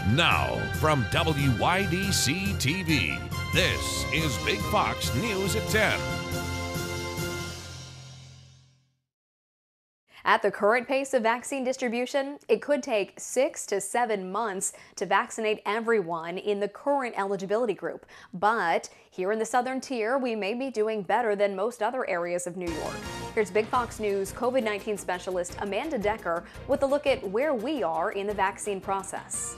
Now, from WYDC TV, this is Big Fox News at 10. At the current pace of vaccine distribution, it could take 6 to 7 months to vaccinate everyone in the current eligibility group. But here in the Southern Tier, we may be doing better than most other areas of New York. Here's Big Fox News COVID-19 specialist Amanda Decker with a look at where we are in the vaccine process.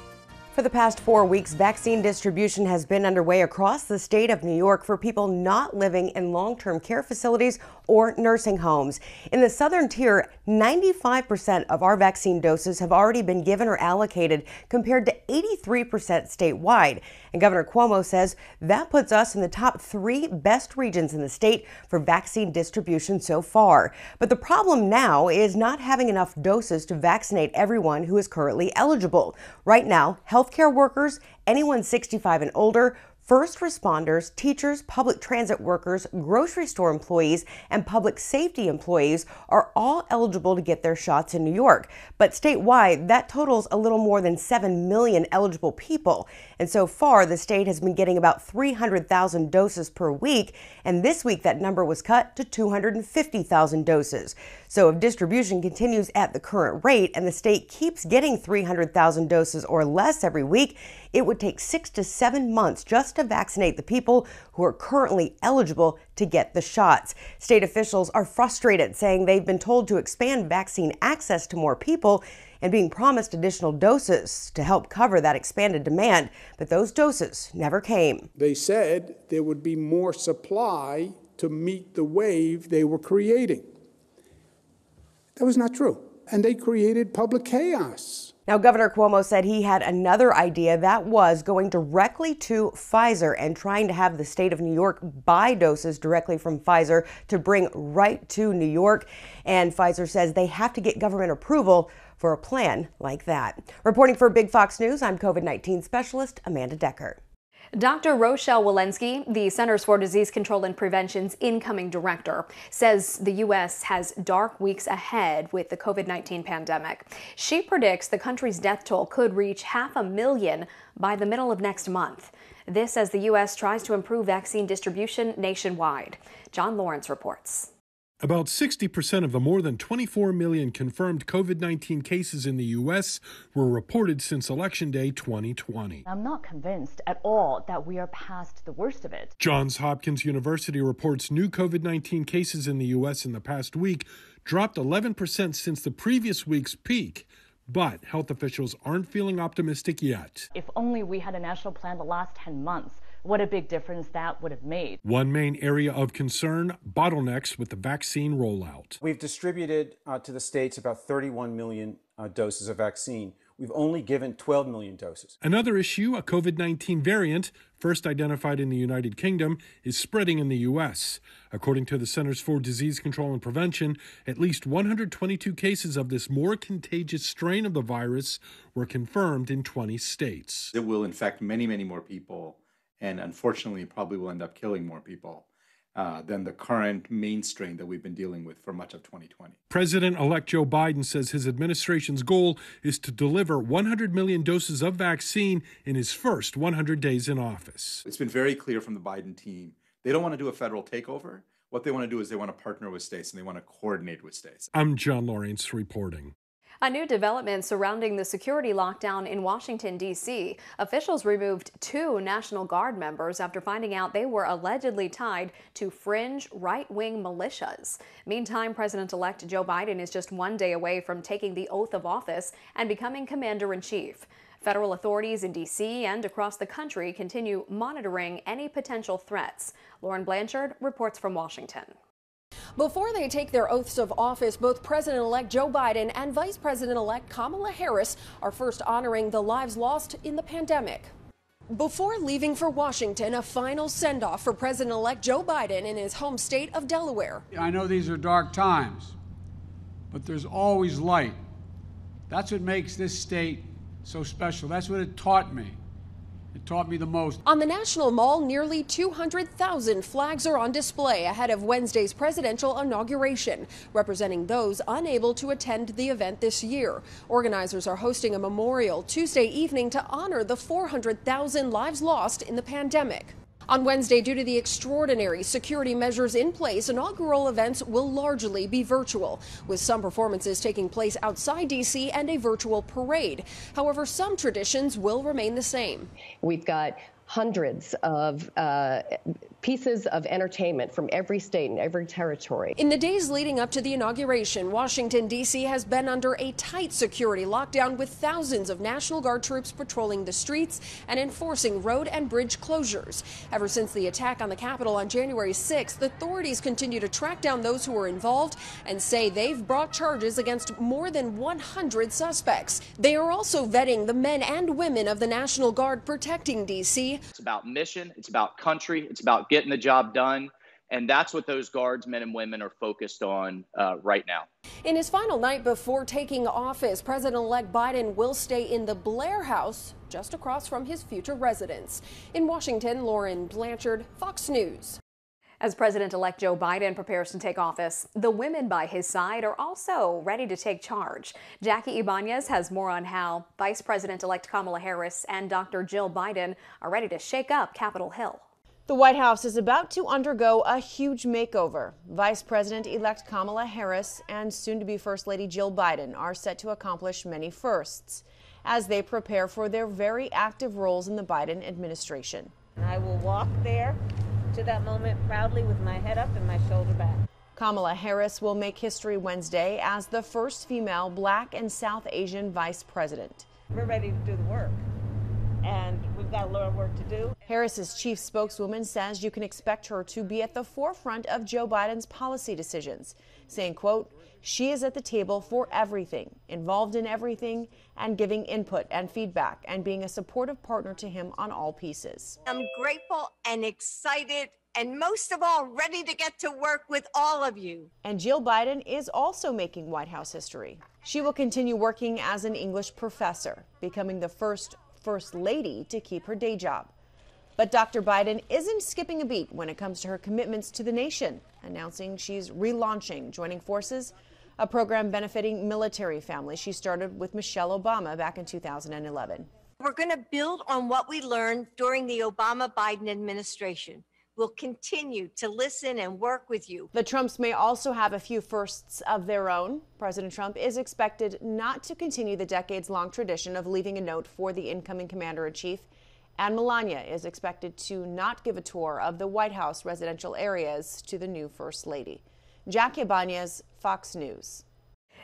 For the past 4 weeks, vaccine distribution has been underway across the state of New York for people not living in long-term care facilities or nursing homes. In the Southern Tier, 95% of our vaccine doses have already been given or allocated, compared to 83% statewide. And Governor Cuomo says that puts us in the top 3 best regions in the state for vaccine distribution so far. But the problem now is not having enough doses to vaccinate everyone who is currently eligible. Right now, healthcare workers, anyone 65 and older, first responders, teachers, public transit workers, grocery store employees, and public safety employees are all eligible to get their shots in New York. But statewide, that totals a little more than 7 million eligible people. And so far, the state has been getting about 300,000 doses per week. And this week, that number was cut to 250,000 doses. So if distribution continues at the current rate and the state keeps getting 300,000 doses or less every week, it would take 6 to 7 months just to vaccinate the people who are currently eligible to get the shots. State officials are frustrated, saying they've been told to expand vaccine access to more people and being promised additional doses to help cover that expanded demand. But those doses never came. They said there would be more supply to meet the wave they were creating. That was not true. And they created public chaos. Now, Governor Cuomo said he had another idea that was going directly to Pfizer and trying to have the state of New York buy doses directly from Pfizer to bring right to New York. And Pfizer says they have to get government approval for a plan like that. Reporting for Big Fox News, I'm COVID-19 specialist Amanda Decker. Dr. Rochelle Walensky, the Centers for Disease Control and Prevention's incoming director, says the U.S. has dark weeks ahead with the COVID-19 pandemic. She predicts the country's death toll could reach 500,000 by the middle of next month. This as the U.S. tries to improve vaccine distribution nationwide. John Lawrence reports. About 60% of the more than 24 million confirmed COVID-19 cases in the U.S. were reported since Election Day 2020. I'm not convinced at all that we are past the worst of it. Johns Hopkins University reports new COVID-19 cases in the U.S. in the past week dropped 11% since the previous week's peak. But health officials aren't feeling optimistic yet. If only we had a national plan the last 10 months. What a big difference that would have made. One main area of concern, bottlenecks with the vaccine rollout. We've distributed to the states about 31 million doses of vaccine. We've only given 12 million doses. Another issue, a COVID-19 variant, first identified in the United Kingdom, is spreading in the U.S. According to the Centers for Disease Control and Prevention, at least 122 cases of this more contagious strain of the virus were confirmed in 20 states. It will infect many, many more people, and unfortunately probably will end up killing more people than the current main strain that we've been dealing with for much of 2020. President-elect Joe Biden says his administration's goal is to deliver 100 million doses of vaccine in his first 100 days in office. It's been very clear from the Biden team, they don't want to do a federal takeover. What they want to do is they want to partner with states and they want to coordinate with states. I'm John Lawrence reporting. A new development surrounding the security lockdown in Washington, D.C. Officials removed 2 National Guard members after finding out they were allegedly tied to fringe right-wing militias. Meantime, President-elect Joe Biden is just 1 day away from taking the oath of office and becoming commander-in-chief. Federal authorities in D.C. and across the country continue monitoring any potential threats. Lauren Blanchard reports from Washington. Before they take their oaths of office, both President-elect Joe Biden and Vice President-elect Kamala Harris are first honoring the lives lost in the pandemic. Before leaving for Washington, a final send-off for President-elect Joe Biden in his home state of Delaware. I know these are dark times, but there's always light. That's what makes this state so special. That's what it taught me. It taught me the most. On the National Mall, nearly 200,000 flags are on display ahead of Wednesday's presidential inauguration, representing those unable to attend the event this year. Organizers are hosting a memorial Tuesday evening to honor the 400,000 lives lost in the pandemic. On Wednesday, due to the extraordinary security measures in place, inaugural events will largely be virtual, with some performances taking place outside D.C. and a virtual parade. However, some traditions will remain the same. We've got hundreds of pieces of entertainment from every state and every territory. In the days leading up to the inauguration, Washington, D.C. has been under a tight security lockdown with thousands of National Guard troops patrolling the streets and enforcing road and bridge closures. Ever since the attack on the Capitol on January 6th, authorities continue to track down those who were involved and say they've brought charges against more than 100 suspects. They are also vetting the men and women of the National Guard protecting D.C. It's about mission, it's about country, it's about getting the job done. And that's what those Guards, men and women, are focused on right now. In his final night before taking office, President-elect Biden will stay in the Blair House just across from his future residence. In Washington, Lauren Blanchard, Fox News. As President-elect Joe Biden prepares to take office, the women by his side are also ready to take charge. Jackie Ibanez has more on how Vice President-elect Kamala Harris and Dr. Jill Biden are ready to shake up Capitol Hill. The White House is about to undergo a huge makeover. Vice President-elect Kamala Harris and soon-to-be First Lady Jill Biden are set to accomplish many firsts as they prepare for their very active roles in the Biden administration. I will walk there to that moment proudly with my head up and my shoulder back. Kamala Harris will make history Wednesday as the first female Black and South Asian vice president. We're ready to do the work, and we've got a lot of work to do. Harris's chief spokeswoman says you can expect her to be at the forefront of Joe Biden's policy decisions, saying, quote, "She is at the table for everything, involved in everything, and giving input and feedback and being a supportive partner to him on all pieces." I'm grateful and excited and most of all ready to get to work with all of you. And Jill Biden is also making White House history. She will continue working as an English professor, becoming the first Lady to keep her day job. But Dr. Biden isn't skipping a beat when it comes to her commitments to the nation, announcing she's relaunching Joining Forces, a program benefiting military families she started with Michelle Obama back in 2011. We're going to build on what we learned during the Obama-Biden administration. We'll continue to listen and work with you. The Trumps may also have a few firsts of their own. President Trump is expected not to continue the decades-long tradition of leaving a note for the incoming commander-in-chief, and Melania is expected to not give a tour of the White House residential areas to the new First Lady. Jackie Ibanez, Fox News.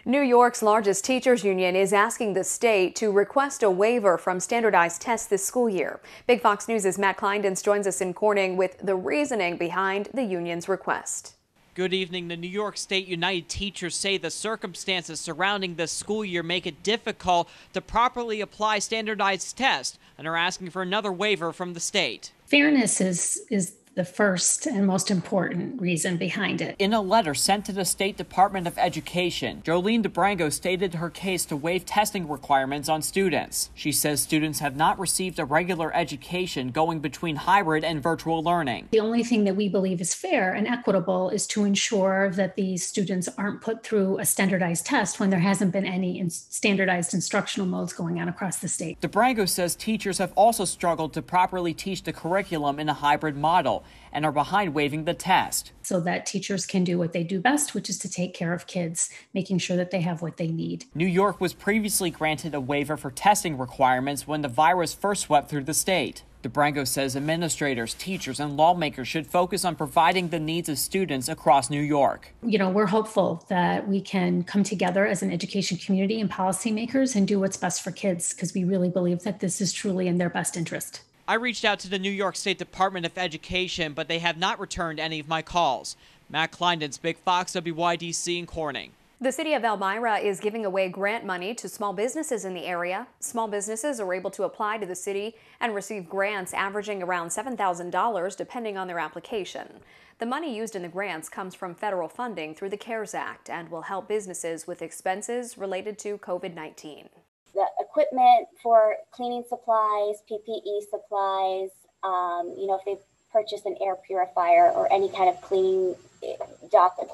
New York's largest teachers union is asking the state to request a waiver from standardized tests this school year. Big Fox News' Matt Kleindens joins us in Corning with the reasoning behind the union's request. Good evening. The New York State United Teachers say the circumstances surrounding this school year make it difficult to properly apply standardized tests and are asking for another waiver from the state. Fairness is the first and most important reason behind it. In a letter sent to the State Department of Education, Jolene DeBrango stated her case to waive testing requirements on students. She says students have not received a regular education going between hybrid and virtual learning. The only thing that we believe is fair and equitable is to ensure that these students aren't put through a standardized test when there hasn't been any standardized instructional modes going on across the state. DeBrango says teachers have also struggled to properly teach the curriculum in a hybrid model and are behind waiving the test. So that teachers can do what they do best, which is to take care of kids, making sure that they have what they need. New York was previously granted a waiver for testing requirements when the virus first swept through the state. DeBrango says administrators, teachers, and lawmakers should focus on providing the needs of students across New York. We're hopeful that we can come together as an education community and policymakers and do what's best for kids, because we really believe that this is truly in their best interest. I reached out to the New York State Department of Education, but they have not returned any of my calls. Matt Kleindens, Big Fox, WYDC in Corning. The city of Elmira is giving away grant money to small businesses in the area. Small businesses are able to apply to the city and receive grants averaging around $7,000 depending on their application. The money used in the grants comes from federal funding through the CARES Act and will help businesses with expenses related to COVID-19. the equipment for cleaning supplies, PPE supplies, if they purchase an air purifier or any kind of cleaning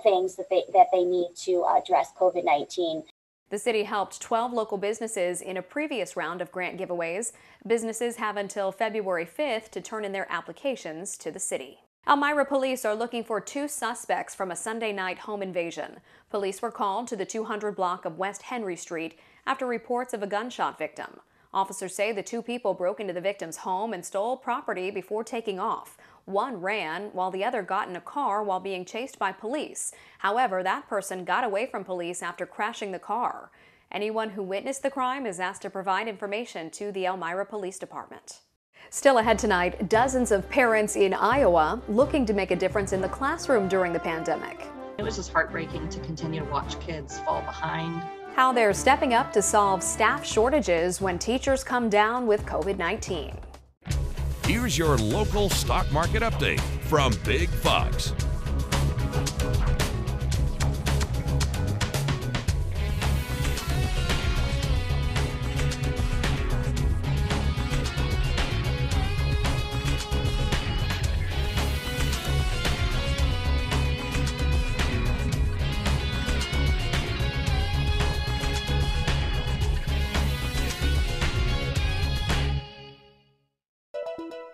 things that they need to address COVID-19. The city helped 12 local businesses in a previous round of grant giveaways. Businesses have until February 5th to turn in their applications to the city. Elmira police are looking for 2 suspects from a Sunday night home invasion. Police were called to the 200 block of West Henry Street after reports of a gunshot victim. Officers say the 2 people broke into the victim's home and stole property before taking off. One ran while the other got in a car while being chased by police. However, that person got away from police after crashing the car. Anyone who witnessed the crime is asked to provide information to the Elmira Police Department. Still ahead tonight, dozens of parents in Iowa looking to make a difference in the classroom during the pandemic. It was just heartbreaking to continue to watch kids fall behind. How they're stepping up to solve staff shortages when teachers come down with COVID-19. Here's your local stock market update from Big Fox.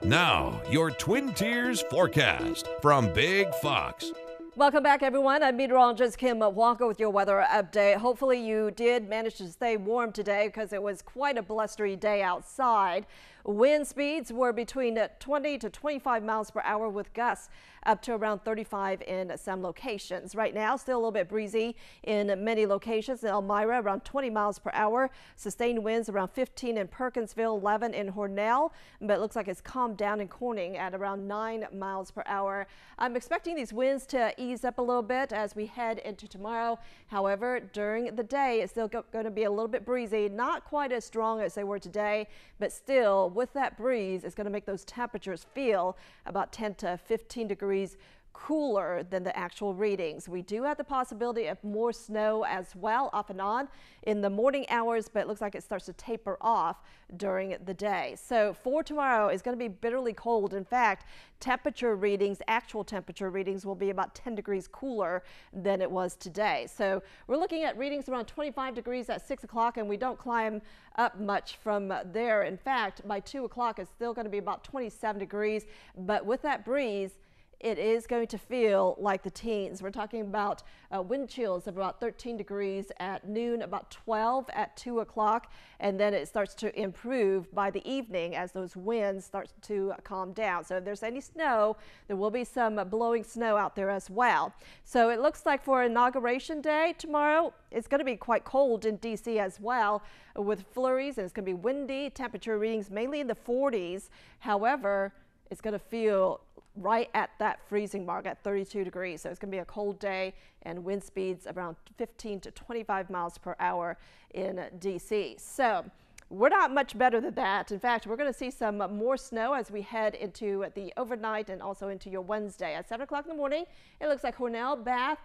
Now, your Twin Tiers forecast from Big Fox. Welcome back, everyone. I'm meteorologist Kim Walker with your weather update. Hopefully you did manage to stay warm today because it was quite a blustery day outside. Wind speeds were between 20 to 25 miles per hour with gusts up to around 35 in some locations. Right now, still a little bit breezy in many locations. In Elmira, around 20 miles per hour. Sustained winds around 15 in Perkinsville, 11 in Hornell. But it looks like it's calmed down in Corning at around 9 miles per hour. I'm expecting these winds to ease up a little bit as we head into tomorrow. However, during the day, it's still going to be a little bit breezy. Not quite as strong as they were today, but still with that breeze, it's going to make those temperatures feel about 10 to 15 degrees cooler than the actual readings. We do have the possibility of more snow as well, off and on in the morning hours, but it looks like it starts to taper off during the day. So for tomorrow, it's going to be bitterly cold. In fact, temperature readings, actual temperature readings will be about 10 degrees cooler than it was today. So we're looking at readings around 25 degrees at 6 o'clock, and we don't climb up much from there. In fact, by 2 o'clock, it's still going to be about 27 degrees, but with that breeze, it is going to feel like the teens. We're talking about wind chills of about 13 degrees at noon, about 12 at 2 o'clock, and then it starts to improve by the evening as those winds start to calm down. So if there's any snow, there will be some blowing snow out there as well. So it looks like for Inauguration Day tomorrow, it's going to be quite cold in D.C. as well with flurries, and it's going to be windy, temperature readings mainly in the 40s. However, it's going to feel right at that freezing mark at 32 degrees. So it's going to be a cold day and wind speeds around 15 to 25 miles per hour in D.C. So we're not much better than that. In fact, we're going to see some more snow as we head into the overnight and also into your Wednesday. At 7 o'clock in the morning, it looks like Hornell, Bath,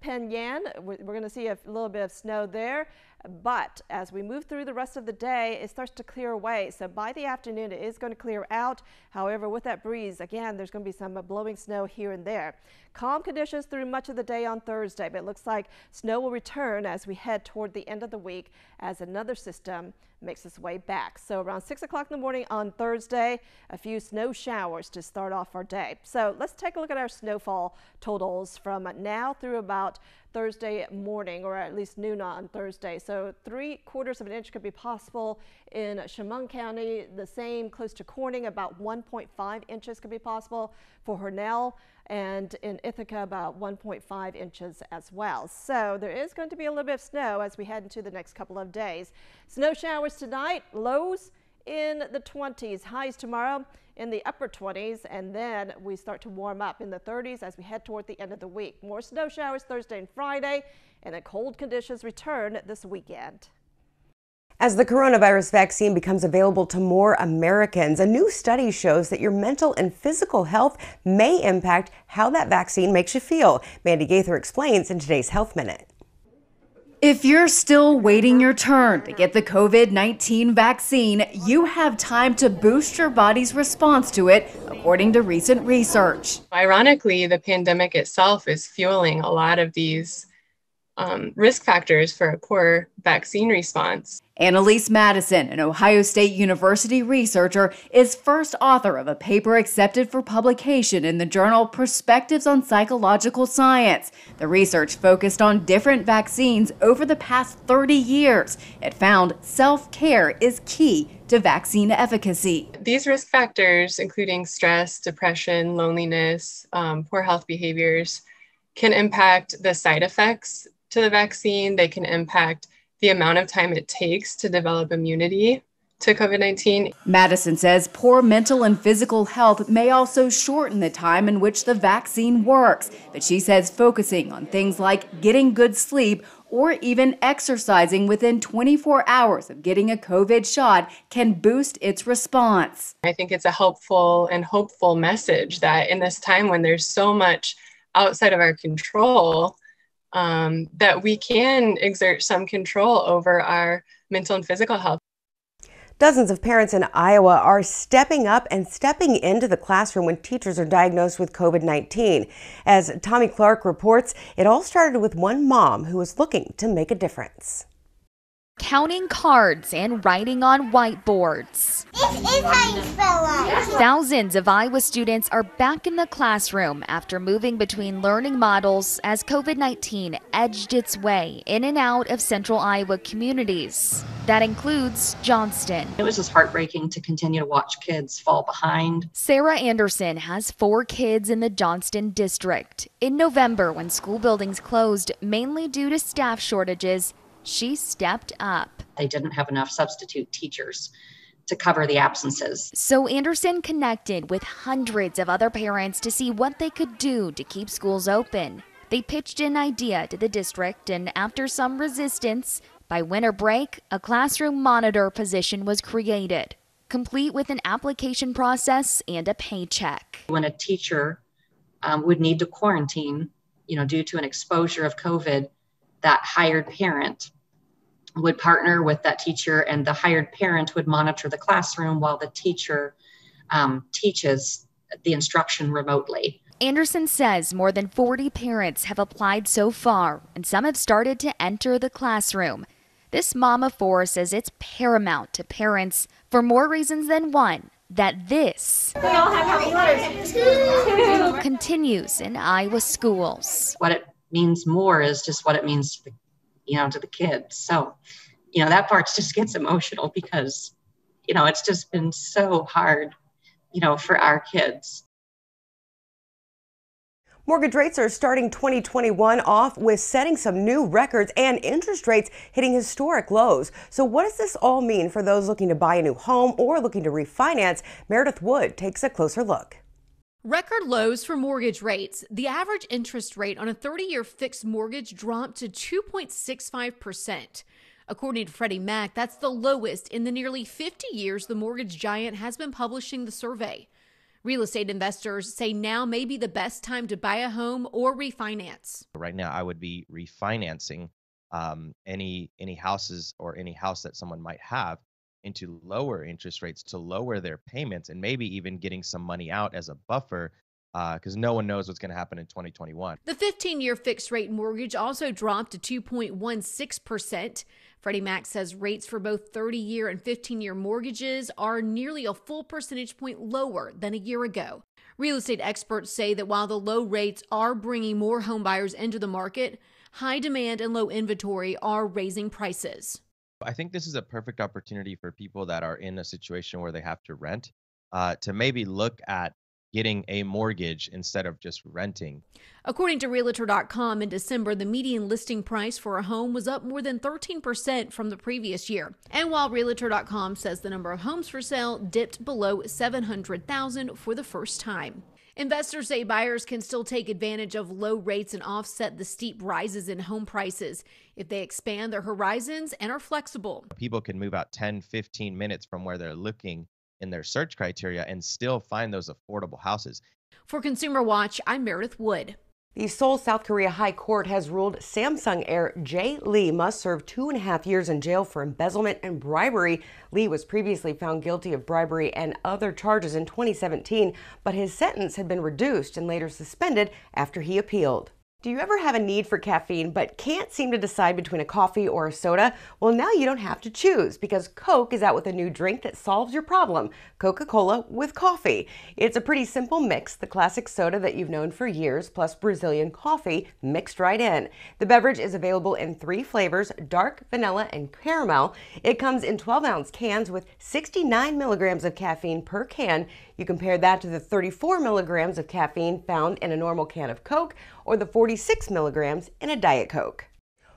Penn Yan. We're going to see a little bit of snow there. But as we move through the rest of the day, it starts to clear away. So by the afternoon, it is going to clear out. However, with that breeze, again, there's going to be some blowing snow here and there. Calm conditions through much of the day on Thursday, but it looks like snow will return as we head toward the end of the week as another system makes its way back. So around 6 o'clock in the morning on Thursday, a few snow showers to start off our day. So let's take a look at our snowfall totals from now through about Thursday morning, or at least noon on Thursday. So 3/4 of an inch could be possible in Chemung County. The same close to Corning, about 1.5 inches could be possible for Hornell, and in Ithaca about 1.5 inches as well. So there is going to be a little bit of snow as we head into the next couple of days. Snow showers tonight, lows in the 20s, highs tomorrow in the upper 20s, and then we start to warm up in the 30s as we head toward the end of the week. More snow showers Thursday and Friday, and the cold conditions return this weekend. As the coronavirus vaccine becomes available to more Americans, a new study shows that your mental and physical health may impact how that vaccine makes you feel. Mandy Gaither explains in today's Health Minute. If you're still waiting your turn to get the COVID-19 vaccine, you have time to boost your body's response to it, according to recent research. Ironically, the pandemic itself is fueling a lot of these risk factors for a poor vaccine response. Annalise Madison, an Ohio State University researcher, is first author of a paper accepted for publication in the journal Perspectives on Psychological Science. The research focused on different vaccines over the past 30 years. It found self-care is key to vaccine efficacy. These risk factors, including stress, depression, loneliness, poor health behaviors, can impact the side effects to the vaccine. They can impact the amount of time it takes to develop immunity to COVID-19. Madison says poor mental and physical health may also shorten the time in which the vaccine works, but she says focusing on things like getting good sleep or even exercising within 24 hours of getting a COVID shot can boost its response. I think it's a helpful and hopeful message that in this time when there's so much outside of our control, that we can exert some control over our mental and physical health. Dozens of parents in Iowa are stepping up and stepping into the classroom when teachers are diagnosed with COVID-19. As Tommy Clark reports, it all started with one mom who was looking to make a difference. Counting cards and writing on whiteboards. This is how you spell life. Thousands of Iowa students are back in the classroom after moving between learning models as COVID-19 edged its way in and out of central Iowa communities. That includes Johnston. It was just heartbreaking to continue to watch kids fall behind. Sarah Anderson has 4 kids in the Johnston district. In November, when school buildings closed, mainly due to staff shortages, she stepped up. They didn't have enough substitute teachers to cover the absences. So Anderson connected with hundreds of other parents to see what they could do to keep schools open. They pitched an idea to the district, and after some resistance, by winter break, a classroom monitor position was created, complete with an application process and a paycheck. When a teacher would need to quarantine, due to an exposure of COVID, that hired parent would partner with that teacher, and the hired parent would monitor the classroom while the teacher teaches the instruction remotely. Anderson says more than 40 parents have applied so far, and some have started to enter the classroom. This mom of 4 says it's paramount to parents for more reasons than one that this We all have how many letters? 2. continues in Iowa schools. What it means more is just what it means to the kids. So, that part just gets emotional because, it's just been so hard, for our kids. Mortgage rates are starting 2021 off with setting some new records and interest rates hitting historic lows. So what does this all mean for those looking to buy a new home or looking to refinance? Meredith Wood takes a closer look. Record lows for mortgage rates. The average interest rate on a 30-year fixed mortgage dropped to 2.65%. According to Freddie Mac, that's the lowest in the nearly 50 years the mortgage giant has been publishing the survey. Real estate investors say now may be the best time to buy a home or refinance. Right now, I would be refinancing any houses or any house that someone might have into lower interest rates to lower their payments, and maybe even getting some money out as a buffer because no one knows what's going to happen in 2021. The 15-year fixed rate mortgage also dropped to 2.16%. Freddie Mac says rates for both 30-year and 15-year mortgages are nearly a full percentage point lower than a year ago. Real estate experts say that while the low rates are bringing more home buyers into the market, high demand and low inventory are raising prices. I think this is a perfect opportunity for people that are in a situation where they have to rent to maybe look at getting a mortgage instead of just renting. According to Realtor.com, in December, the median listing price for a home was up more than 13% from the previous year. And while Realtor.com says the number of homes for sale dipped below 700,000 for the first time. Investors say buyers can still take advantage of low rates and offset the steep rises in home prices if they expand their horizons and are flexible. People can move out 10, 15 minutes from where they're looking in their search criteria and still find those affordable houses. For Consumer Watch, I'm Meredith Wood. The Seoul, South Korea High Court has ruled Samsung heir Jay Lee must serve 2.5 years in jail for embezzlement and bribery. Lee was previously found guilty of bribery and other charges in 2017, but his sentence had been reduced and later suspended after he appealed. Do you ever have a need for caffeine but can't seem to decide between a coffee or a soda? Well, now you don't have to choose because Coke is out with a new drink that solves your problem, Coca-Cola with coffee. It's a pretty simple mix, the classic soda that you've known for years, plus Brazilian coffee mixed right in. The beverage is available in 3 flavors, dark, vanilla, and caramel. It comes in 12-ounce cans with 69 milligrams of caffeine per can. You compare that to the 34 milligrams of caffeine found in a normal can of Coke or the 46 milligrams in a Diet Coke.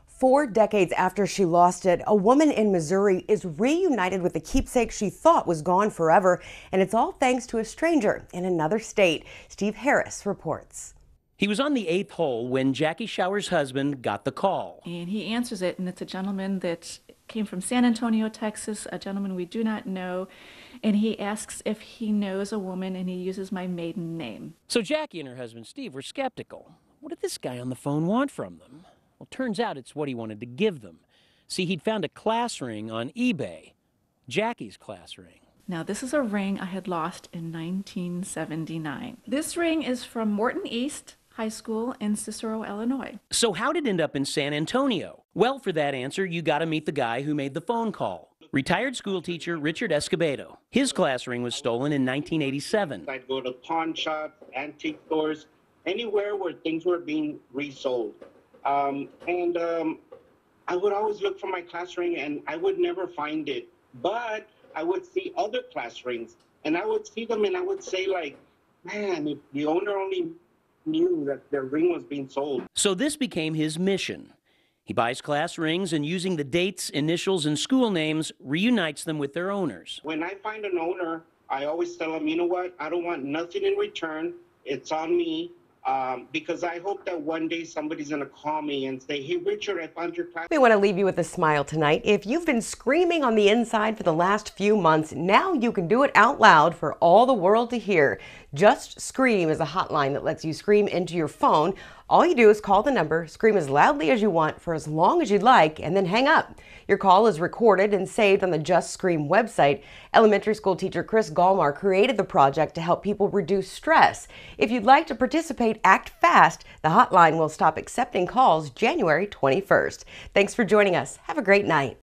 4 decades after she lost it, a woman in Missouri is reunited with the keepsake she thought was gone forever, and it's all thanks to a stranger in another state. Steve Harris reports. He was on the 8th hole when Jackie Shower's husband got the call. And he answers it, and it's a gentleman that came from San Antonio, Texas, a gentleman we do not know. And he asks if he knows a woman, and he uses my maiden name. So Jackie and her husband Steve were skeptical. What did this guy on the phone want from them? Well, turns out it's what he wanted to give them. See, he'd found a class ring on eBay, Jackie's class ring. Now, this is a ring I had lost in 1979. This ring is from Morton East High School in Cicero, Illinois. So how did it end up in San Antonio? Well, for that answer, you got to meet the guy who made the phone call. Retired school teacher Richard Escobedo. His class ring was stolen in 1987. I'd go to pawn shops, antique stores, anywhere where things were being resold. I would always look for my class ring and I would never find it. But I would see other class rings and I would see them and I would say like, man, if the owner only knew that their ring was being sold. So this became his mission. He buys class rings and using the dates, initials, and school names, reunites them with their owners. When I find an owner, I always tell them, you know what, I don't want nothing in return. It's on me. Because I hope that one day somebody's going to call me and say, hey, Richard, I found your class. We want to leave you with a smile tonight. If you've been screaming on the inside for the last few months, now you can do it out loud for all the world to hear. Just Scream is a hotline that lets you scream into your phone. All you do is call the number, scream as loudly as you want for as long as you'd like, and then hang up. Your call is recorded and saved on the Just Scream website. Elementary school teacher Chris Gallmar created the project to help people reduce stress. If you'd like to participate, act fast. The hotline will stop accepting calls January 21st. Thanks for joining us. Have a great night.